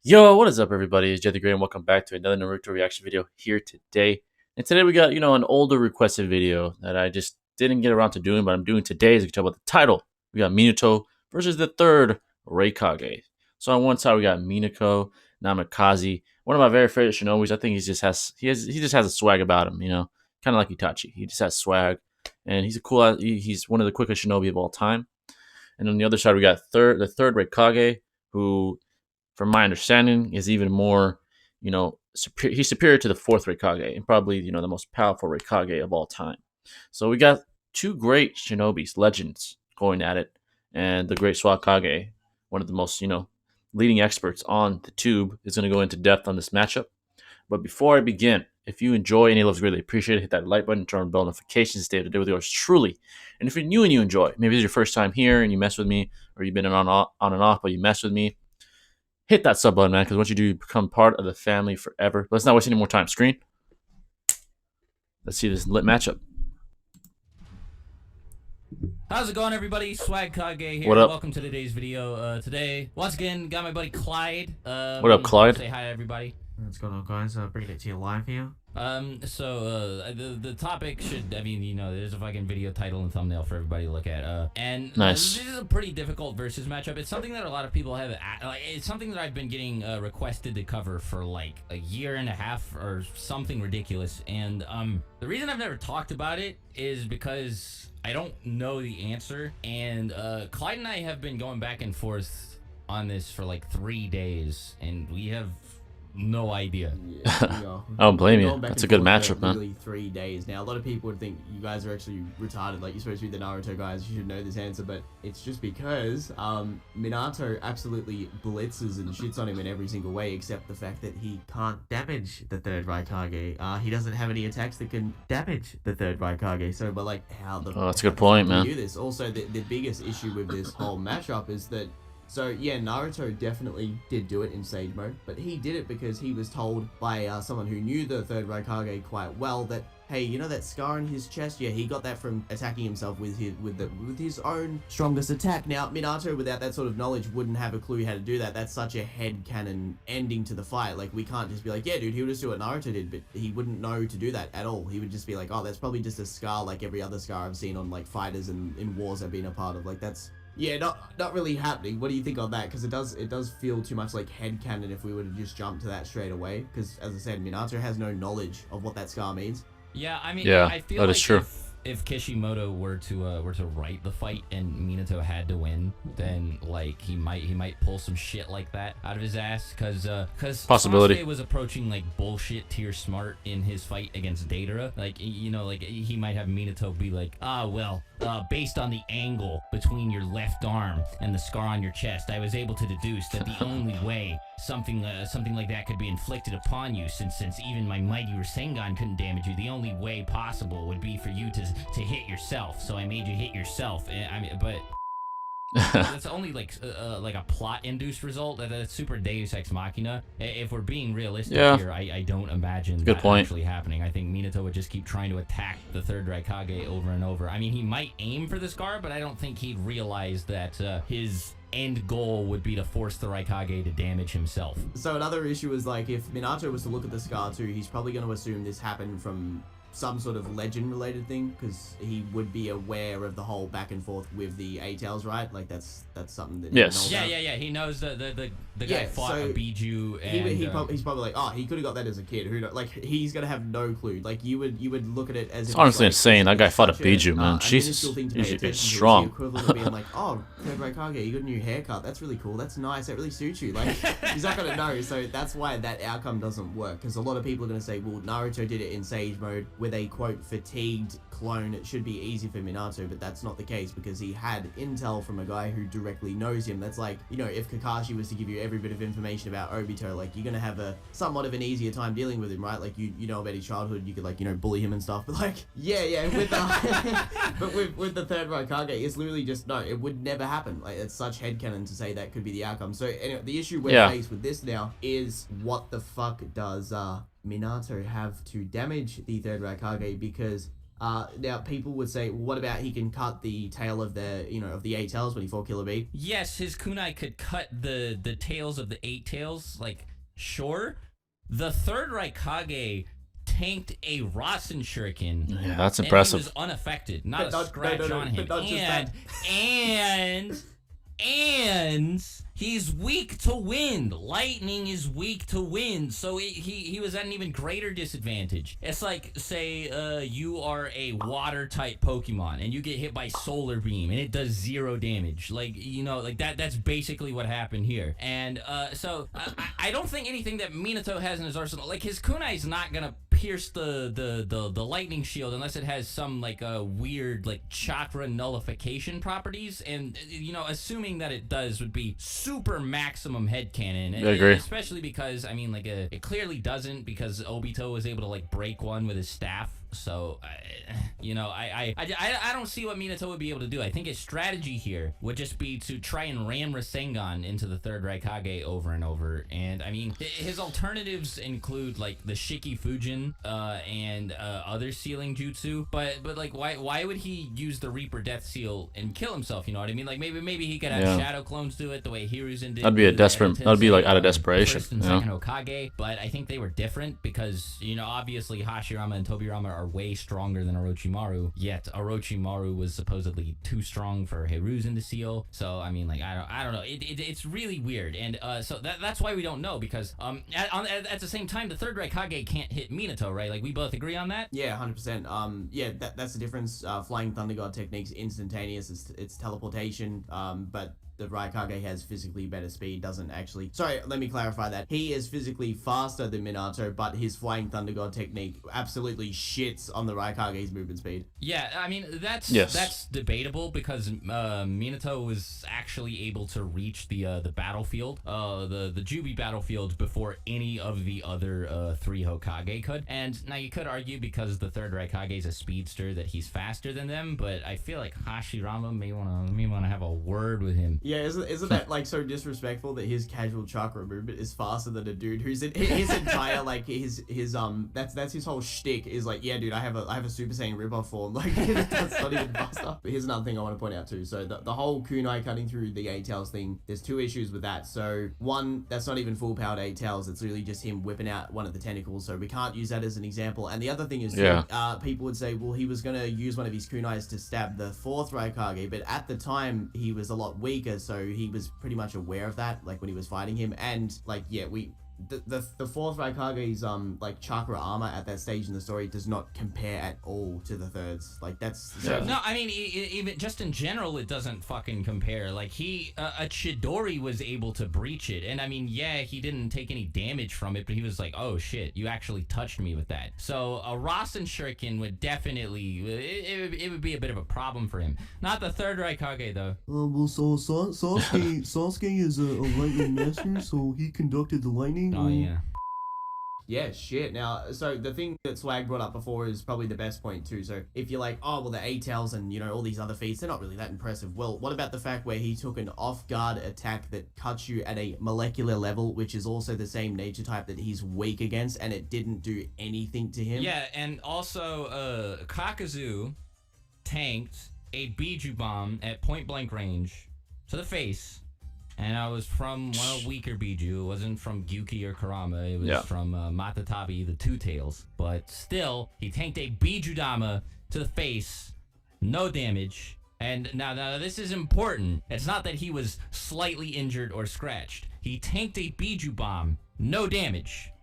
Yo, what is up, everybody? It's Jay the Great, and welcome back to another Naruto reaction video here today. And today we got, an older requested video that I just didn't get around to doing, but I'm doing today. As you can tell by the title, we got Minato versus the third Raikage. So on one side we got Minato Namikaze, one of my very favorite shinobis. I think he just has a swag about him, kind of like Itachi. He just has swag, and he's a cool. He's one of the quickest shinobi of all time. And on the other side we got the third Raikage, who, from my understanding, is even more, he's superior to the fourth Raikage and probably, the most powerful Raikage of all time. So we got two great shinobis, legends, going at it, and the great Swagkage, one of the most, leading experts on the tube, is going to go into depth on this matchup. But before I begin, if you enjoy any loves, really appreciate it. Hit that like button, turn on bell notifications, stay up to date with yours truly. And if you're new and you enjoy, maybe it's your first time here and you mess with me, or you've been on and off, but you mess with me, hit that sub button, man, because once you do, you become part of the family forever. Let's not waste any more time. Screen. Let's see this lit matchup. How's it going, everybody? Swagkage here. What up? Welcome to today's video. Today, once again, got my buddy Clyde. What up, Clyde? Say hi to everybody. What's going on, guys? Bringing it to you live here. The topic should, there's a fucking video title and thumbnail for everybody to look at. And nice. This is a pretty difficult versus matchup. It's something that a lot of people have, it's something that I've been getting requested to cover for like a year and a half or something ridiculous. And the reason I've never talked about it is because I don't know the answer. And Clyde and I have been going back and forth on this for like 3 days, and we have no idea. I don't blame you. That's a good matchup, man. Really 3 days now. A lot of people would think you guys are actually retarded. Like, you're supposed to be the Naruto guys. You should know this answer, but it's just because Minato absolutely blitzes and shits on him in every single way, except the fact that he can't damage the third Raikage. He doesn't have any attacks that can damage the third Raikage. So, but like, how the that's a good point, man. Do this. Also, the biggest issue with this whole matchup is that. So yeah, Naruto definitely did do it in Sage Mode, but he did it because he was told by someone who knew the third Raikage quite well that, hey, you know that scar in his chest? Yeah, he got that from attacking himself with his own strongest attack. Now, Minato, without that sort of knowledge, wouldn't have a clue how to do that. That's such a headcanon ending to the fight. Like, we can't just be like, yeah, dude, he'll just do what Naruto did, but he wouldn't know to do that at all. He would just be like, oh, that's probably just a scar like every other scar I've seen on, like, fighters and in wars I've been a part of. Like, that's... yeah, not really happening. What do you think on that? Because it does feel too much like headcanon if we were to just jump to that straight away. Because, as I said, Minato has no knowledge of what that scar means. Yeah, I mean, yeah, I feel that like is true. If Kishimoto were to write the fight and Minato had to win, then like he might pull some shit like that out of his ass, because possibility Sasuke was approaching like bullshit tier smart in his fight against Deidara. Like, like he might have Minato be like, based on the angle between your left arm and the scar on your chest, I was able to deduce that the only way something like that could be inflicted upon you, since even my mighty Rasengan couldn't damage you, the only way possible would be for you to hit yourself. So I made you hit yourself. I mean, but that's only like a plot-induced result. That's super Deus Ex Machina. If we're being realistic here, I don't imagine that actually happening. I think Minato would just keep trying to attack the third Raikage over and over. I mean, he might aim for the scar, but I don't think he'd realize that his end goal would be to force the Raikage to damage himself. So another issue is, like, if Minato was to look at the scar too, he's probably going to assume this happened from some sort of legend related thing, because he would be aware of the whole back and forth with the A-Tails, right? Like, that's something that yes. Yeah, he knows the guy fought a Biju, and he's probably like, oh, he could have got that as a kid. Who knows? Like, he's gonna have no clue. Like, you would look at it as it's if honestly like, insane. That guy fought a Biju, man. Jesus, he's strong. The equivalent of being like, oh, third Raikage, you got a new haircut. That's really cool. That's nice. That really suits you. Like, he's not gonna know. So that's why that outcome doesn't work. Because a lot of people are gonna say, well, Naruto did it in Sage Mode with a quote fatigued clone. It should be easy for Minato, but that's not the case, because he had intel from a guy who directly knows him. That's like, if Kakashi was to give you every bit of information about Obito, like, you're gonna have a somewhat of an easier time dealing with him, right? Like, you know about his childhood, you could, like, bully him and stuff, but like, yeah, with but with the third Raikage, it's literally just, no, it would never happen. Like, it's such headcanon to say that could be the outcome. So anyway, the issue we're faced with this now is, what the fuck does Minato have to damage the third Raikage? Because Now people would say, well, what about he can cut the tail of the 8 tails when he fought Killer Bee? Yes, his kunai could cut the tails of the 8 tails, like, sure. The third Raikage tanked a Rasen Shuriken. Yeah, that's impressive. And he was unaffected, not a scratch on him. But not just that. And he's weak to wind. Lightning is weak to wind, so he was at an even greater disadvantage. It's like, say, you are a water type Pokemon and you get hit by Solar Beam and it does 0 damage. Like, you know, like that's basically what happened here. And so I don't think anything that Minato has in his arsenal, like his kunai is not gonna pierce the lightning shield unless it has some like weird like chakra nullification properties, and you know, assuming that it does would be super maximum headcanon. I agree, especially because I mean, like it clearly doesn't, because Obito was able to like break one with his staff. So, you know, I don't see what Minato would be able to do. I think his strategy here would just be to try and ram Rasengan into the third Raikage over and over. And, I mean, his alternatives include, like, the Shiki Fujin and other sealing jutsu. But like, why would he use the Reaper Death Seal and kill himself, you know what I mean? Like, maybe he could have Shadow Clones do it the way Hiruzen did. That'd be, like, out of desperation. First and second Hokage. But I think they were different because, you know, obviously Hashirama and Tobirama are way stronger than Orochimaru, yet Orochimaru was supposedly too strong for Hiruzen to seal. So I mean, like, I don't know. It's really weird, and so that's why we don't know, because at the same time, the third Raikage can't hit Minato, right? Like, we both agree on that. Yeah, 100%. Yeah, that's the difference. Flying Thunder God technique's instantaneous. It's teleportation. But the Raikage has physically better speed, doesn't actually... Sorry, let me clarify that. He is physically faster than Minato, but his Flying Thunder God technique absolutely shits on the Raikage's movement speed. Yeah, I mean, that's debatable, because Minato was actually able to reach the battlefield, the Jubi battlefield, before any of the other 3 Hokage could. And now you could argue, because the third Raikage is a speedster, that he's faster than them, but I feel like Hashirama may want to have a word with him. Yeah, isn't that like so disrespectful that his casual chakra movement is faster than a dude who's in his entire like his that's his whole shtick is like, yeah, dude, I have a Super Saiyan ripoff form, like that's not even faster. But here's another thing I want to point out too. So the whole kunai cutting through the 8 tails thing, there's 2 issues with that. So one, that's not even full powered 8 tails. It's really just him whipping out one of the tentacles. So we can't use that as an example. And the other thing is, people would say, well, he was gonna use one of his kunais to stab the 4th Raikage, but at the time he was a lot weaker. So he was pretty much aware of that, like when he was fighting him, and like, yeah, the 4th Raikage's like chakra armor at that stage in the story does not compare at all to the 3rd's. Like, that's no, I mean, even just in general, it doesn't fucking compare. Like, a Chidori was able to breach it, and I mean, yeah, he didn't take any damage from it, but he was like, oh shit, you actually touched me with that. So a Rasen Shuriken would definitely, it would be a bit of a problem for him. Not the 3rd Raikage though. Well, so Sasuke is a lightning master, so he conducted the lightning. Oh, yeah. Yeah, shit. Now, so the thing that Swag brought up before is probably the best point too. So if you're like, oh, well, the 8 tails and, you know, all these other feats, they're not really that impressive. Well, what about the fact where he took an off-guard attack that cuts you at a molecular level, which is also the same nature type that he's weak against, and it didn't do anything to him? Yeah, and also, Kakazu tanked a Biju bomb at point-blank range to the face. And I was from one of weaker Biju. It wasn't from Gyuki or Kurama. It was from Matatabi, the 2 tails. But still, he tanked a Biju Dama to the face. No damage. And now this is important. It's not that he was slightly injured or scratched. He tanked a Biju bomb. No damage.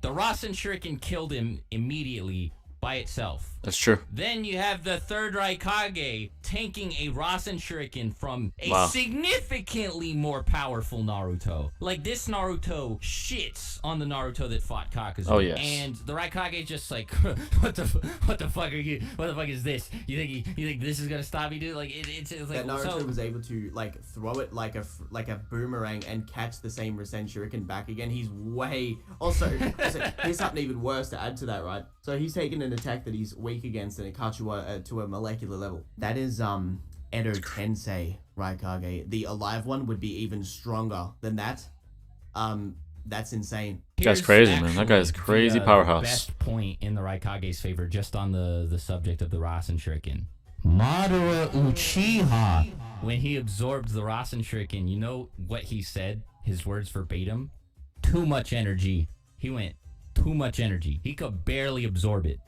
The Rasen Shuriken killed him immediately by itself. That's true. Then you have the 3rd Raikage tanking a Rasen Shuriken from a significantly more powerful Naruto. Like, this Naruto shits on the Naruto that fought Kakazu. Oh, yes. And the Raikage just like, what the fuck are you? What the fuck is this? You think this is gonna stop you, dude? Like, it's like, that Naruto was able to like throw it like a boomerang and catch the same Rasen Shuriken back again. He's way also here's something even worse to add to that, right? So he's taken an attack that he's weak against and it cuts you to a molecular level. That is Edo Tensei Raikage. The alive one would be even stronger than that. That's insane. That's Here's crazy, man. That actually guy's crazy the powerhouse. best point in the Raikage's favor, just on the subject of the Rasen Shuriken. Madara Uchiha. When he absorbed the Rasen Shuriken, you know what he said? His words verbatim? Too much energy. He went, too much energy. He could barely absorb it.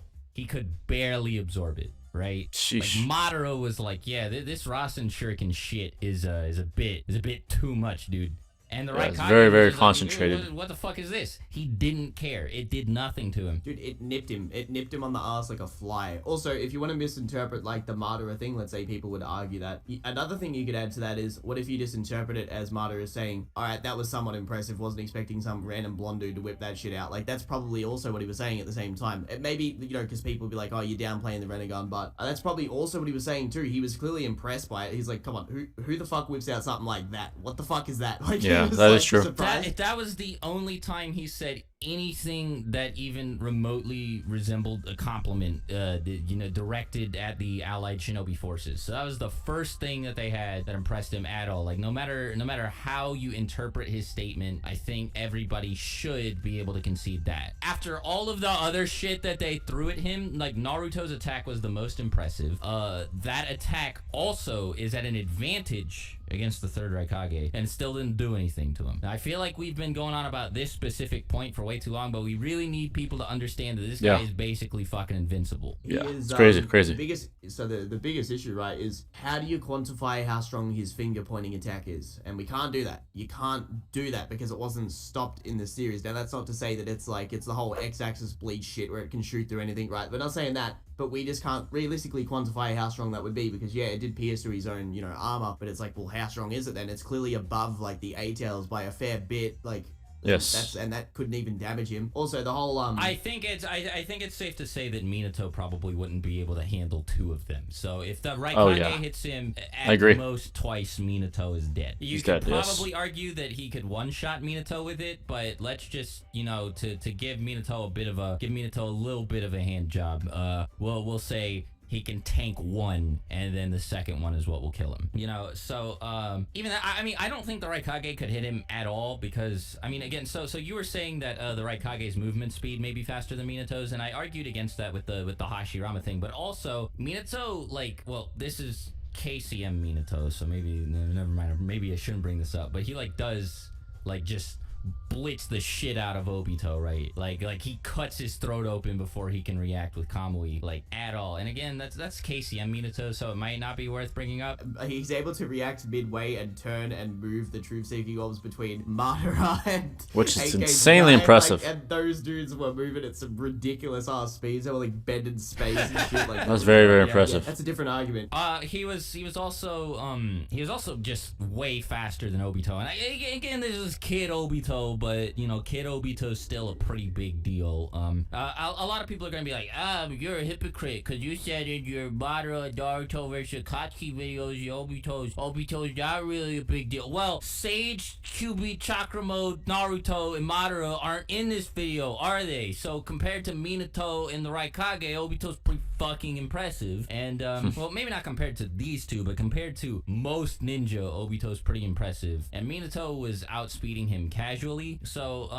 Right? Sheesh. Like Madara was like, yeah, this Rasen Shuriken shit is a bit too much, dude. And the Raikage it's very, very was just concentrated. Like, what the fuck is this? He didn't care. It did nothing to him. Dude, it nipped him. It nipped him on the ass like a fly. Also, if you want to misinterpret like the Madara thing, let's say people would argue that. Another thing you could add to that is, what if you just interpret it as Madara is saying, alright, that was somewhat impressive, wasn't expecting some random blonde dude to whip that shit out. Like, that's probably also what he was saying at the same time. It maybe, you know, because people would be like, oh, you're downplaying the Renegon, but that's probably also what he was saying too. He was clearly impressed by it. He's like, come on, who the fuck whips out something like that? What the fuck is that? Like, Yeah, he was, that like, is true. surprised. That was the only time he said anything that even remotely resembled a compliment, directed at the allied shinobi forces. So that was the first thing that they had that impressed him at all. Like, no matter how you interpret his statement, I think everybody should be able to concede that. After all of the other shit that they threw at him, like, Naruto's attack was the most impressive. That attack also is at an advantage against the third Raikage, and still didn't do anything to him. Now, I feel like we've been going on about this specific point for way too long, but we really need people to understand that this guy is basically fucking invincible. Yeah, Is, it's crazy. The biggest issue, right, is how do you quantify how strong his finger pointing attack is? And we can't do that. You can't do that because it wasn't stopped in the series. Now, that's not to say that it's the whole X-axis bleed shit where it can shoot through anything, right? We're not saying that, but we just can't realistically quantify how strong that would be because, yeah, it did pierce through his own, armor, but it's like, well, how strong is it then? It's clearly above, like, the A-tails by a fair bit, like... Yes. And that couldn't even damage him. Also, the whole I think it's safe to say that Minato probably wouldn't be able to handle two of them. So if the Raikage hits him at most twice, Minato is dead. You could probably argue that he could one-shot Minato with it, but let's just to give Minato a little bit of a hand job. We'll say he can tank one, and then the second one is what will kill him. So even that, I mean, I don't think the Raikage could hit him at all because, I mean, again, so you were saying that the Raikage's movement speed may be faster than Minato's, and I argued against that with the Hashirama thing, but also Minato, like, well, this is KCM Minato, so maybe never mind. Maybe I shouldn't bring this up, but he does just blitz the shit out of Obito, right? Like he cuts his throat open before he can react with Kamui, at all. And again, that's KCM Minato, so it might not be worth bringing up. He's able to react midway and turn and move the truth seeking orbs between Madara and which is AK insanely impressive. and those dudes were moving at some ridiculous ass speeds. They were bending space and shit like that. That's very, very impressive. That's a different argument. He was also just way faster than Obito. And again, there's this kid Obito, but kid Obito's still a pretty big deal. A lot of people are gonna be like, you're a hypocrite because you said in your Madara, Naruto versus Katsuki videos, Obito's not really a big deal. Well, Sage, QB, Chakra Mode, Naruto, and Madara aren't in this video, are they? So compared to Minato and the Raikage, Obito's pretty fucking impressive. And well, maybe not compared to these two, but compared to most ninja, Obito's pretty impressive. And Minato was outspeeding him casually. So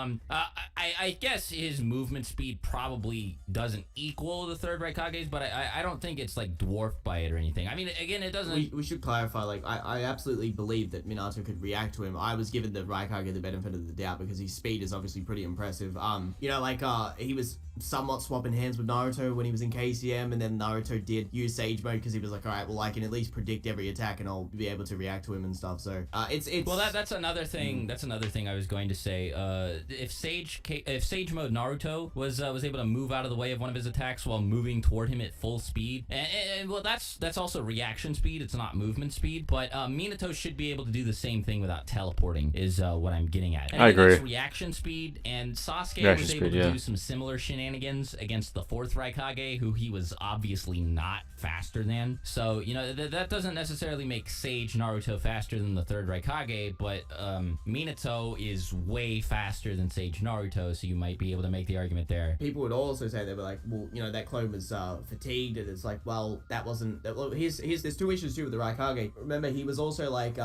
I guess his movement speed probably doesn't equal the third Raikage's, but I don't think it's dwarfed by it or anything. I mean, again, it doesn't. We should clarify. I absolutely believe that Minato could react to him. I was given the Raikage the benefit of the doubt because his speed is obviously pretty impressive. He was somewhat swapping hands with Naruto when he was in KCM, and then Naruto did use Sage mode because he was like, all right, well, I can at least predict every attack and I'll be able to react to him and stuff. So it's well, that's another thing. That's another thing I was going to say. If Sage mode Naruto was able to move out of the way of one of his attacks while moving toward him at full speed, and well, that's also reaction speed. It's not movement speed, but Minato should be able to do the same thing without teleporting. Is what I'm getting at. And I agree. That's reaction speed, and Sasuke was able to do some similar shenanigans shenanigans against the 4th Raikage, who he was obviously not faster than. So, you know, that doesn't necessarily make Sage Naruto faster than the 3rd Raikage, but Minato is way faster than Sage Naruto, so you might be able to make the argument there. People would also say, they were like, well, you know, that clone was fatigued, and it's like, well, that wasn't. Well, there's two issues too with the Raikage. Remember, he was also like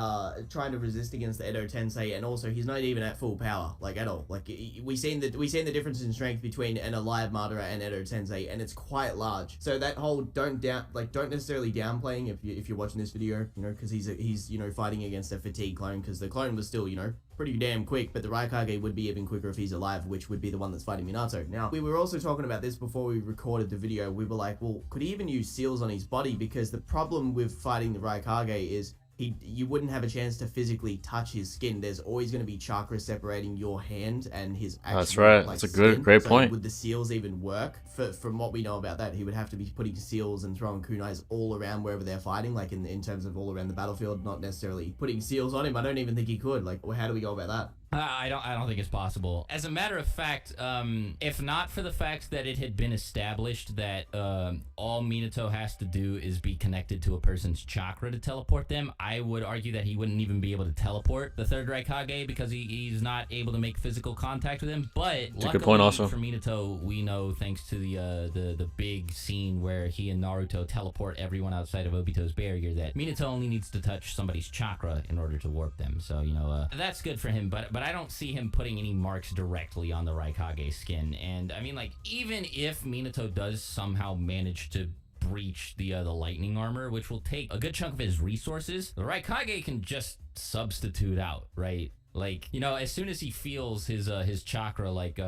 trying to resist against the Edo Tensei, and also he's not even at full power, like at all. Like we seen the difference in strength between an alive Madara and Edo Tensei, and it's quite large. So that whole don't necessarily downplaying if you're watching this video, you know, because he's you know, fighting against a fatigued clone, because the clone was still, you know, pretty damn quick, but the Raikage would be even quicker if he's alive, which would be the one that's fighting Minato. Now, we were also talking about this before we recorded the video. We were like, well, could he even use seals on his body? Because the problem with fighting the Raikage is you wouldn't have a chance to physically touch his skin. There's always going to be chakra separating your hand and his actual, That's right. like, That's a skin. great So point. would the seals even work? From what we know about that, he would have to be putting seals and throwing kunais all around wherever they're fighting, like in terms of all around the battlefield, not necessarily putting seals on him. I don't even think he could. Like, how do we go about that? I don't think it's possible. As a matter of fact, if not for the fact that it had been established that all Minato has to do is be connected to a person's chakra to teleport them, I would argue that he wouldn't even be able to teleport the 3rd Raikage, because he's not able to make physical contact with him. But That's a good point also. for Minato, we know, thanks to the big scene where he and Naruto teleport everyone outside of Obito's barrier, that Minato only needs to touch somebody's chakra in order to warp them. So, you know, that's good for him, but I don't see him putting any marks directly on the Raikage skin. And I mean, like, even if Minato does somehow manage to breach the lightning armor, which will take a good chunk of his resources, the Raikage can just substitute out, right? Like, you know, as soon as he feels his chakra like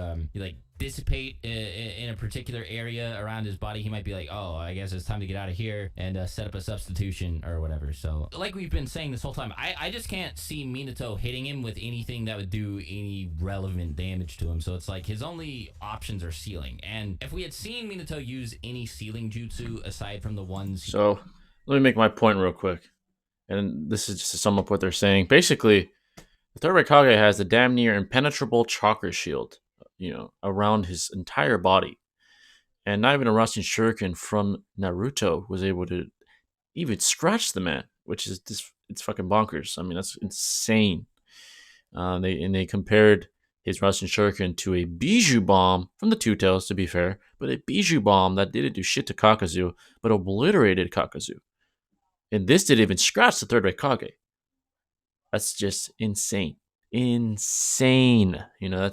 dissipate in a particular area around his body, he might be like, oh, I guess it's time to get out of here and set up a substitution or whatever. So, like we've been saying this whole time, I just can't see Minato hitting him with anything that would do any relevant damage to him. So it's like his only options are sealing. And if we had seen Minato use any sealing jutsu aside from the ones... So, let me make my point real quick. And this is just to sum up what they're saying. Basically, the 3rd Raikage has the damn near impenetrable chakra shield, you know, around his entire body. And not even a Rasen Shuriken from Naruto was able to even scratch the man, which is just, it's fucking bonkers. I mean, that's insane. They compared his Rasen Shuriken to a Bijou Bomb from the Two Tails, to be fair, but a Bijou Bomb that didn't do shit to Kakazu, but obliterated Kakazu. And this didn't even scratch the 3rd Raikage. That's just insane. Insane. You know,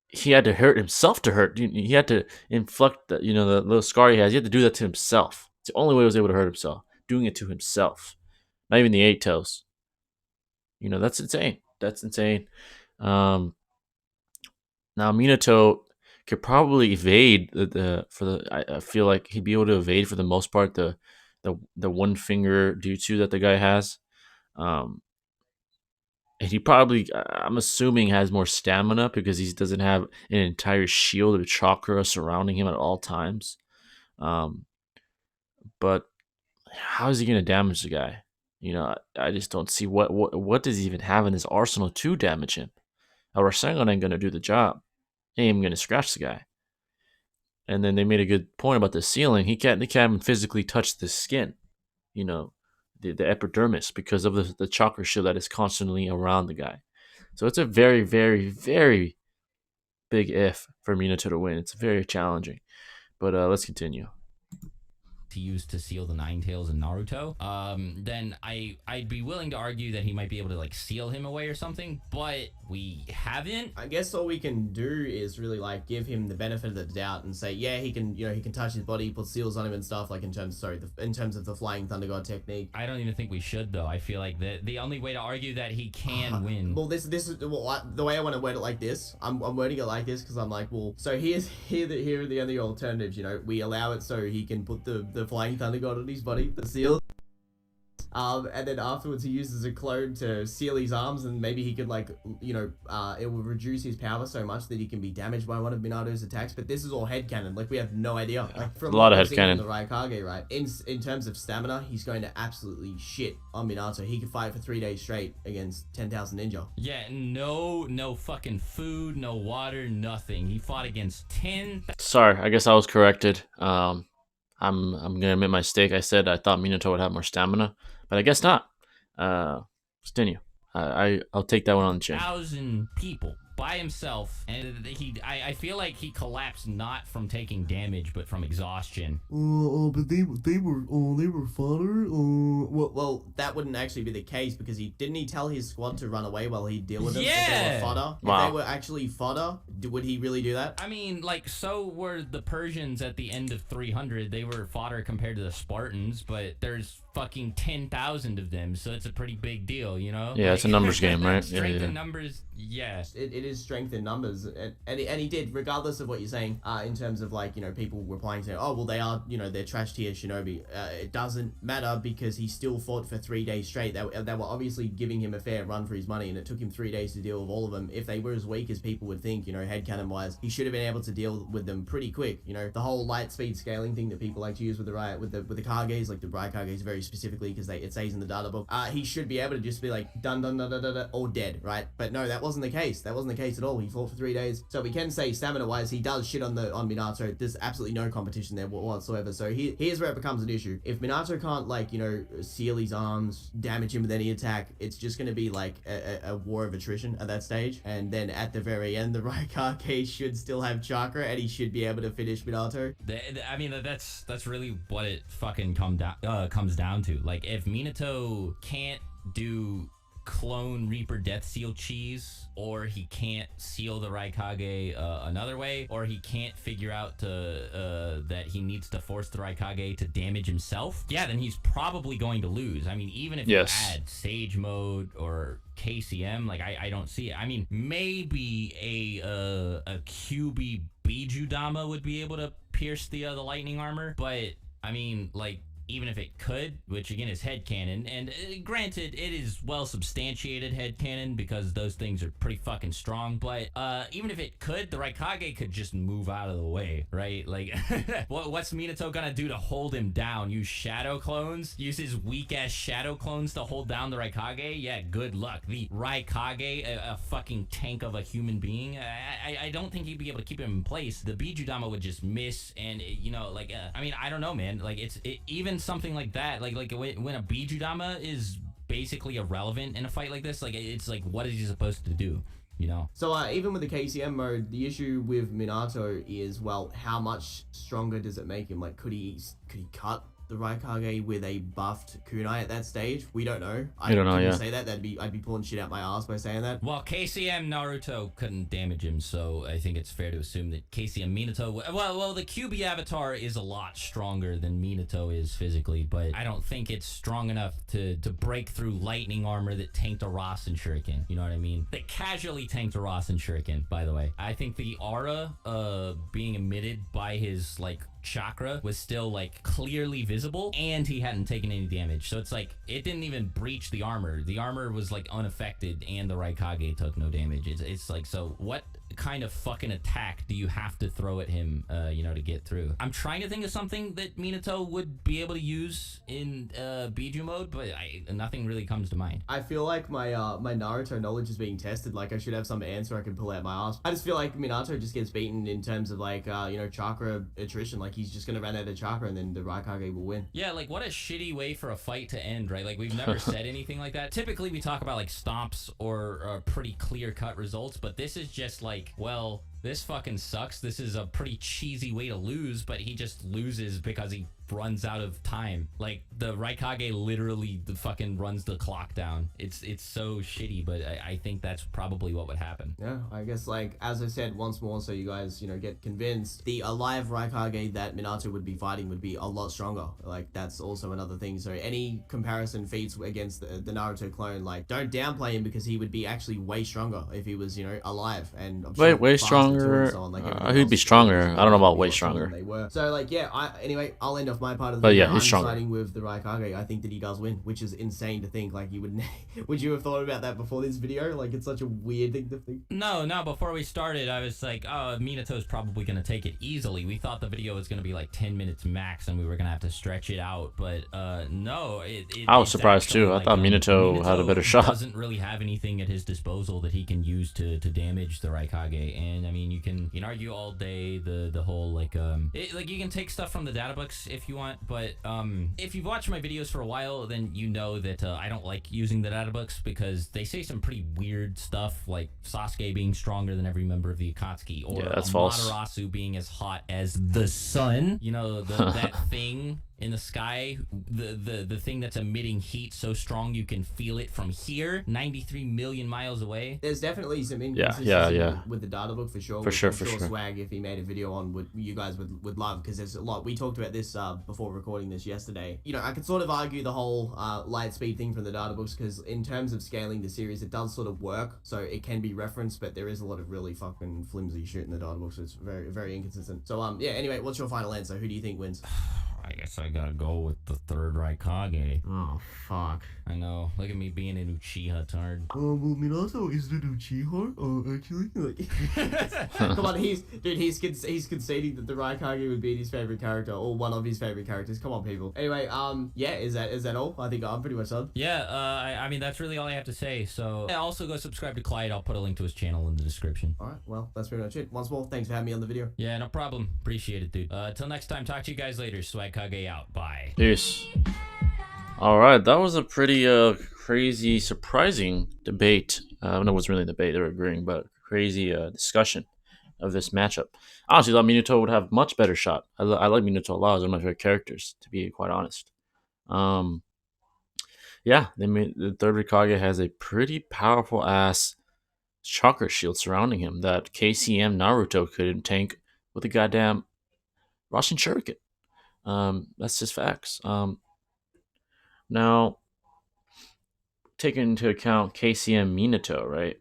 he had to hurt himself to hurt. He had to inflict the little scar he has. He had to do that to himself. It's the only way he was able to hurt himself. Doing it to himself. Not even the 8 Tails. You know, that's insane. That's insane. Now Minato could probably evade I feel like he'd be able to evade for the most part the one finger jutsu that the guy has. And he probably, I'm assuming, has more stamina because he doesn't have an entire shield of chakra surrounding him at all times. But how is he going to damage the guy? You know, I just don't see what does he even have in his arsenal to damage him. A Rasengan ain't going to do the job. He ain't even going to scratch the guy. And then they made a good point about the sealing. He can't even physically touch the skin. You know, the epidermis, because of the chakra shield that is constantly around the guy. So it's a very, very, very big if for Minato to win. It's very challenging. But let's continue. To use to seal the 9 Tails in Naruto, then I'd be willing to argue that he might be able to like seal him away or something, but we haven't. I guess all we can do is really like give him the benefit of the doubt and say, yeah, he can touch his body, put seals on him and stuff, like in terms of the flying thunder god technique. I don't even think we should though. I feel like the only way to argue that he can win. Well, this is the way I want to word it like this. I'm wording it like this because I'm like, well, so here are the only alternatives. You know, we allow it so he can put the flying thunder god on his body, the seal. And then afterwards he uses a clone to seal his arms, and maybe he could like, it will reduce his power so much that he can be damaged by one of Minato's attacks. But this is all headcanon. Like we have no idea. Like from a lot of what we've seen headcanon. from the Raikage, right? In terms of stamina, he's going to absolutely shit on Minato. He can fight for 3 days straight against 10,000 ninja. Yeah, no fucking food, no water, nothing. He fought against 10. Sorry, I guess I was corrected. I'm gonna admit my mistake. I said I thought Minato would have more stamina, but I guess not. Continue. I'll take that one on the chin. 1,000 people by himself, and I feel like he collapsed not from taking damage but from exhaustion. But they were fodder. Well, that wouldn't actually be the case because didn't he tell his squad to run away while he'd deal with them? Yeah. If they were fodder. Wow. If they were actually fodder, would he really do that? I mean, like, so were the Persians at the end of 300. They were fodder compared to the Spartans, but there's fucking 10,000 of them, so it's a pretty big deal, you know? Yeah, it's a numbers game, right? Strength Yeah. in numbers, yeah. It is strength in numbers, and he did, regardless of what you're saying, in terms of like, people replying to, oh, well, they are, they're trash tier shinobi. It doesn't matter because he still fought for 3 days straight. They were obviously giving him a fair run for his money, and it took him 3 days to deal with all of them. If they were as weak as people would think, headcanon wise, he should have been able to deal with them pretty quick. The whole light speed scaling thing that people like to use with the Kages, like the Raikages very specifically, because it says in the data book, he should be able to just be like dun dun dun dun dun, dun all dead, right? But no, that wasn't the case. That wasn't the case at all. He fought for 3 days, so we can say stamina wise he does shit on Minato. There's absolutely no competition there whatsoever. So here's where it becomes an issue. If Minato can't seal his arms, damage him with any attack, it's just going to be like a war of attrition at that stage. And then at the very end, the Raikage should still have chakra and he should be able to finish Minato. I mean, that's really what it fucking comes down to. Like, if Minato can't do clone Reaper Death Seal cheese, or he can't seal the Raikage another way, or he can't figure out that he needs to force the Raikage to damage himself, yeah, then he's probably going to lose. I mean, even if you add Sage Mode or KCM, like, I don't see it. I mean, maybe a QB Bijudama would be able to pierce the lightning armor, but I mean, like, even if it could, which again is headcanon, and granted, it is well substantiated headcanon because those things are pretty fucking strong, but even if it could, the Raikage could just move out of the way, right? Like, what's Minato gonna do to hold him down? Use shadow clones? Use his weak-ass shadow clones to hold down the Raikage? Yeah, good luck. The Raikage, a fucking tank of a human being, I don't think he'd be able to keep him in place. The Bijudama would just miss, and, I mean, I don't know, man. Like, even something like that, like when a Bijudama is basically irrelevant in a fight like this, like, it's like, what is he supposed to do? So even with the KCM mode, the issue with Minato is, well, how much stronger does it make him? Like, could he cut the Raikage with a buffed kunai at that stage? We don't know. I don't know. Yeah. Say that. I'd be pulling shit out my ass by saying that. Well, KCM Naruto couldn't damage him, so I think it's fair to assume that KCM Minato. Well, the QB avatar is a lot stronger than Minato is physically, but I don't think it's strong enough to break through lightning armor that tanked a Rasen Shuriken. You know what I mean? That casually tanked a Rasen Shuriken, by the way. I think the aura being emitted by his chakra was still clearly visible, and he hadn't taken any damage, so it's like it didn't even breach the armor. The armor was unaffected, and the Raikage took no damage. It's like, so what kind of fucking attack do you have to throw at him to get through? I'm trying to think of something that Minato would be able to use in Biju mode, but nothing really comes to mind. I feel like my Naruto knowledge is being tested. Like, I should have some answer I can pull out my ass. I just feel like Minato just gets beaten in terms of chakra attrition. Like, he's just gonna run out of chakra and then the Raikage will win. Yeah, what a shitty way for a fight to end, right? Like, we've never said anything like that. Typically we talk about stomps or pretty clear-cut results, but this is just well, this fucking sucks. This is a pretty cheesy way to lose, but he just loses because he runs out of time. Like, the Raikage literally fucking runs the clock down. It's so shitty, but I think that's probably what would happen. Yeah, I guess, as I said once more, so you guys, get convinced, the alive Raikage that Minato would be fighting would be a lot stronger. That's also another thing. So any comparison feats against the Naruto clone, don't downplay him, because he would be actually way stronger if he was, alive. And I'm sure way stronger two and stronger. so on. Like everything He'd else be is stronger. always I don't know gonna about be way a lot stronger than stronger. they were. So like yeah, anyway, I'll end off my part of the But video. yeah, he's I'm stronger. siding with the Raikage. I think that he does win, which is insane to think. Like you would would you have thought about that before this video? Like it's such a weird thing to think. No, before we started, I was like, oh, Minato's probably going to take it easily. We thought the video was going to be like 10 minutes max and we were going to have to stretch it out. But no, I was it's surprised actually, too. I like, thought Minato had a better shot. Doesn't really have anything at his disposal that he can use to damage the Raikage. And I mean, you can argue all day the whole like you can take stuff from the data books if you want, but if you've watched my videos for a while, then you know that I don't like using the data books because they say some pretty weird stuff, like Sasuke being stronger than every member of the Akatsuki, or Yeah, that's false. Amaterasu being as hot as the sun. You know, that thing in the sky, the thing that's emitting heat so strong you can feel it from here, 93 million miles away. There's definitely some Yeah. inconsistency with the data book for sure. For which sure, I'm for sure sure. Swag, if he made a video on, you guys would love, because there's a lot. We talked about this before recording this yesterday. You know, I could sort of argue the whole light speed thing from the data books, because in terms of scaling the series, it does sort of work, so it can be referenced, but there is a lot of really fucking flimsy shit in the data books. So it's very, very inconsistent. So yeah. Anyway, what's your final answer? Who do you think wins? I guess I gotta go with the third Raikage. Oh fuck. I know. Look at me being an Uchiha tard. Well, Minato is the Uchiha, actually. Come on, he's conceding that the Raikage would be his favorite character, or one of his favorite characters. Come on, people. Anyway, yeah, is that all? I think I'm pretty much done. Yeah, I mean, that's really all I have to say. So yeah, also go subscribe to Clyde. I'll put a link to his channel in the description. All right, well, that's pretty much it. Once more, thanks for having me on the video. Yeah, no problem. Appreciate it, dude. Till next time, talk to you guys later. Swagkage out. Bye. Peace. All right, that was a pretty crazy, surprising debate. I don't know what's really a debate; they're agreeing, but crazy discussion of this matchup. I honestly thought Minato would have much better shot. I like Minato a lot; he's one of my favorite characters, to be quite honest. Yeah, the third Raikage has a pretty powerful ass chakra shield surrounding him that KCM Naruto couldn't tank with a goddamn Rasen Shuriken. That's just facts. Now, taking into account KCM Minato, right?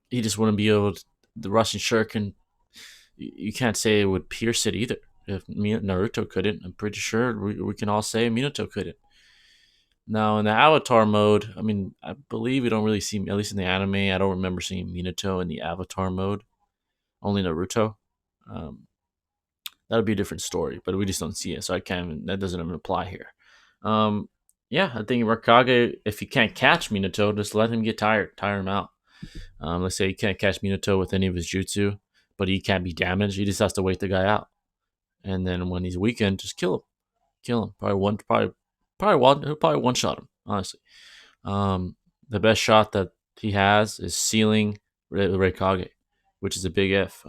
He just wouldn't be able to. The Russian Shuriken, you can't say it would pierce it either. If Naruto couldn't, I'm pretty sure we can all say Minato couldn't. Now, in the Avatar mode, I mean, I believe we don't really see, at least in the anime, I don't remember seeing Minato in the Avatar mode. Only Naruto. That would be a different story, but we just don't see it, so that doesn't even apply here. Yeah, I think Raikage, if he can't catch Minato, just let him get tired, tire him out. Let's say he can't catch Minato with any of his jutsu, but he can't be damaged. He just has to wait the guy out, and then when he's weakened, just kill him. He'll probably one shot him. Honestly, the best shot that he has is sealing Raikage, which is a big if.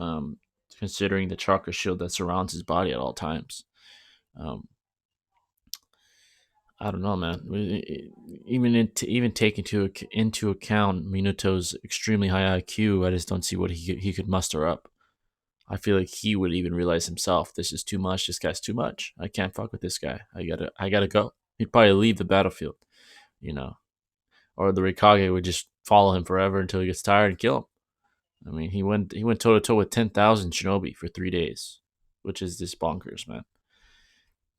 Considering the chakra shield that surrounds his body at all times. I don't know, man. Even taking into account Minato's extremely high IQ, I just don't see what he could muster up. I feel like he would even realize himself, this is too much. This guy's too much. I can't fuck with this guy. I gotta go. He'd probably leave the battlefield, or the Raikage would just follow him forever until he gets tired and kill him. I mean, he went toe to toe with 10,000 shinobi for 3 days, which is just bonkers, man.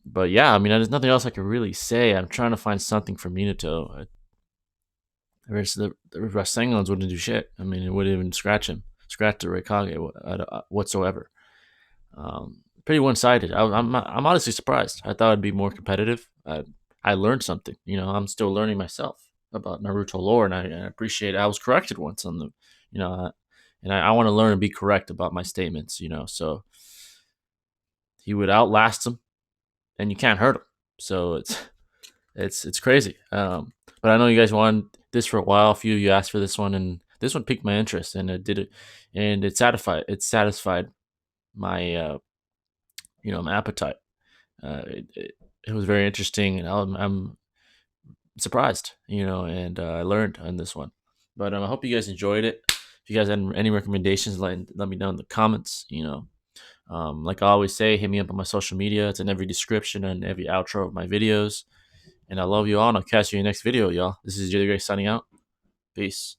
But yeah, I mean, there's nothing else I can really say. I'm trying to find something for Minato. The Rasengans wouldn't do shit. I mean, it wouldn't even scratch the Raikage whatsoever. Pretty one-sided. I'm honestly surprised. I thought it'd be more competitive. I learned something. I'm still learning myself about Naruto lore, and I appreciate it. I was corrected once on the, and I want to learn and be correct about my statements, so he would outlast him and you can't hurt him. So it's crazy. But I know you guys wanted this for a while. A few of you asked for this one, and this one piqued my interest, and it did it, and it satisfied my my appetite. It was very interesting, and I'm surprised, and I learned on this one. But I hope you guys enjoyed it. If you guys had any recommendations, let me know in the comments. Like I always say, hit me up on my social media. It's in every description and every outro of my videos. And I love you all, and I'll catch you in the next video, y'all. This is Jay the Great signing out. Peace.